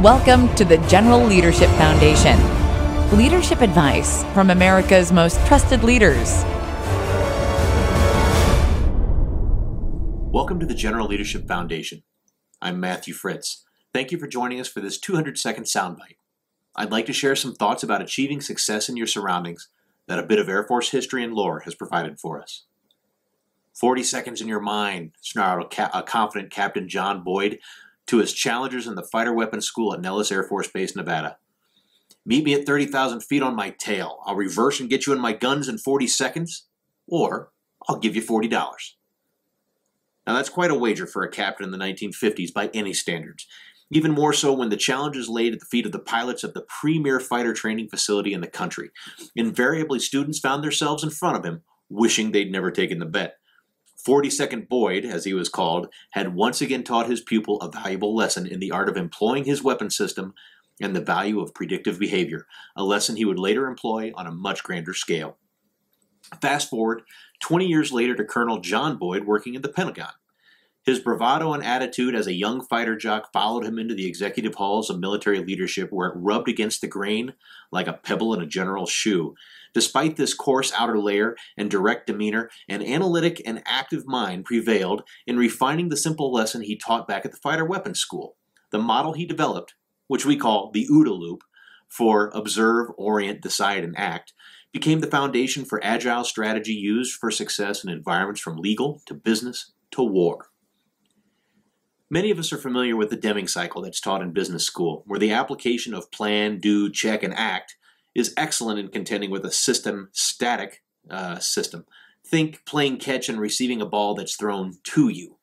Welcome to the General Leadership Foundation. Leadership advice from America's most trusted leaders. Welcome to the General Leadership Foundation. I'm Matthew Fritz. Thank you for joining us for this 200-second soundbite. I'd like to share some thoughts about achieving success in your surroundings that a bit of Air Force history and lore has provided for us. 40 seconds in your mind, snarled a confident Captain John Boyd to his challengers in the fighter weapons school at Nellis Air Force Base, Nevada. Meet me at 30,000 feet on my tail. I'll reverse and get you in my guns in 40 seconds, or I'll give you $40. Now that's quite a wager for a captain in the 1950s by any standards. Even more so when the challenge is laid at the feet of the pilots of the premier fighter training facility in the country. Invariably, students found themselves in front of him, wishing they'd never taken the bet. 40-second Boyd, as he was called, had once again taught his pupil a valuable lesson in the art of employing his weapon system and the value of predictive behavior, a lesson he would later employ on a much grander scale. Fast forward 20 years later to Colonel John Boyd working at the Pentagon. His bravado and attitude as a young fighter jock followed him into the executive halls of military leadership, where it rubbed against the grain like a pebble in a general's shoe. Despite this coarse outer layer and direct demeanor, an analytic and active mind prevailed in refining the simple lesson he taught back at the fighter weapons school. The model he developed, which we call the OODA-Loop, for observe, orient, decide, and act, became the foundation for agile strategy used for success in environments from legal to business to war. Many of us are familiar with the Deming cycle that's taught in business school, where the application of plan, do, check, and act is excellent in contending with a static system. Think playing catch and receiving a ball that's thrown to you.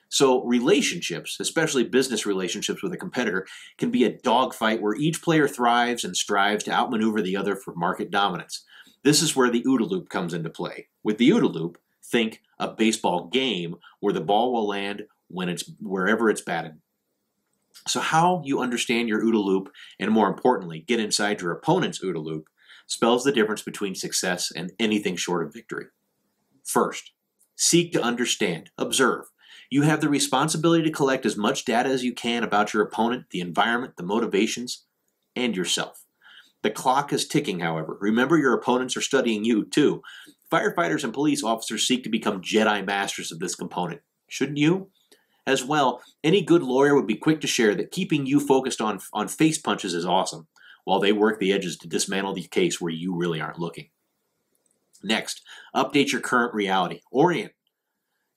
So relationships, especially business relationships with a competitor, can be a dogfight where each player thrives and strives to outmaneuver the other for market dominance. This is where the OODA-Loop comes into play. With the OODA-Loop, think a baseball game where the ball will land wherever it's batted. So how you understand your OODA-Loop, and more importantly, get inside your opponent's OODA-Loop, spells the difference between success and anything short of victory. First, seek to understand. Observe. You have the responsibility to collect as much data as you can about your opponent, the environment, the motivations, and yourself. The clock is ticking, however. Remember, your opponents are studying you, too. Firefighters and police officers seek to become Jedi masters of this component. Shouldn't you? As well, any good lawyer would be quick to share that keeping you focused on face punches is awesome, while they work the edges to dismantle the case where you really aren't looking. Next, update your current reality. Orient.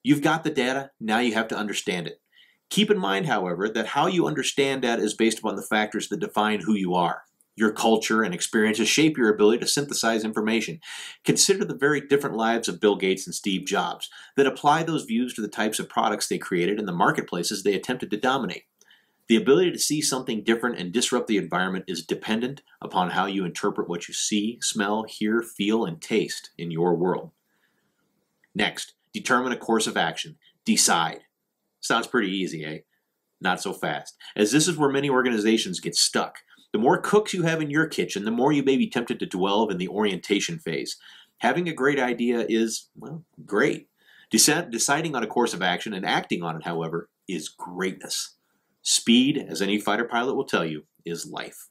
You've got the data, now you have to understand it. Keep in mind, however, that how you understand that is based upon the factors that define who you are. Your culture and experiences shape your ability to synthesize information. Consider the very different lives of Bill Gates and Steve Jobs, that apply those views to the types of products they created and the marketplaces they attempted to dominate. The ability to see something different and disrupt the environment is dependent upon how you interpret what you see, smell, hear, feel, and taste in your world. Next, determine a course of action. Decide. Sounds pretty easy, eh? Not so fast, as this is where many organizations get stuck. The more cooks you have in your kitchen, the more you may be tempted to dwell in the orientation phase. Having a great idea is, well, great. Deciding on a course of action and acting on it, however, is greatness. Speed, as any fighter pilot will tell you, is life.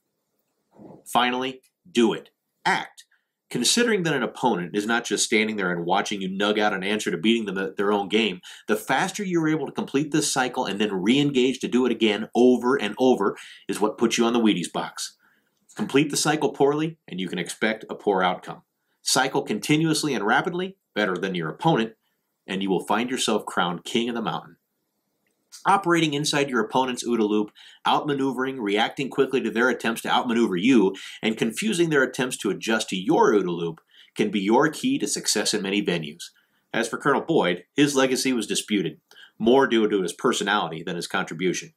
Finally, do it. Act. Considering that an opponent is not just standing there and watching you nug out an answer to beating them at their own game, the faster you're able to complete this cycle and then re-engage to do it again over and over is what puts you on the Wheaties box. Complete the cycle poorly, and you can expect a poor outcome. Cycle continuously and rapidly, better than your opponent, and you will find yourself crowned king of the mountain. Operating inside your opponent's OODA-Loop, outmaneuvering, reacting quickly to their attempts to outmaneuver you, and confusing their attempts to adjust to your OODA-Loop can be your key to success in many venues. As for Colonel Boyd, his legacy was disputed, more due to his personality than his contribution.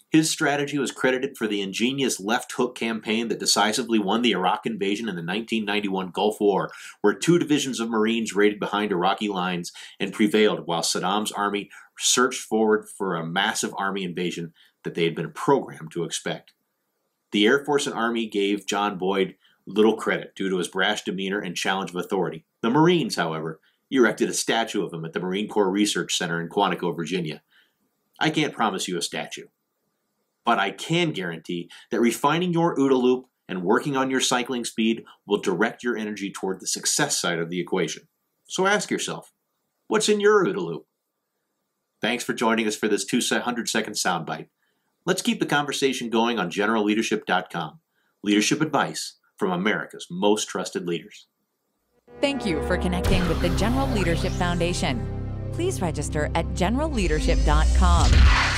His strategy was credited for the ingenious left hook campaign that decisively won the Iraq invasion in the 1991 Gulf War, where 2 divisions of Marines raided behind Iraqi lines and prevailed while Saddam's army searched forward for a massive army invasion that they had been programmed to expect. The Air Force and Army gave John Boyd little credit due to his brash demeanor and challenge of authority. The Marines, however, erected a statue of him at the Marine Corps Research Center in Quantico, Virginia. I can't promise you a statue, But I can guarantee that refining your OODA-Loop and working on your cycling speed will direct your energy toward the success side of the equation. So ask yourself, what's in your OODA-Loop? Thanks for joining us for this 200-second soundbite. Let's keep the conversation going on generalleadership.com. Leadership advice from America's most trusted leaders. Thank you for connecting with the General Leadership Foundation. Please register at generalleadership.com.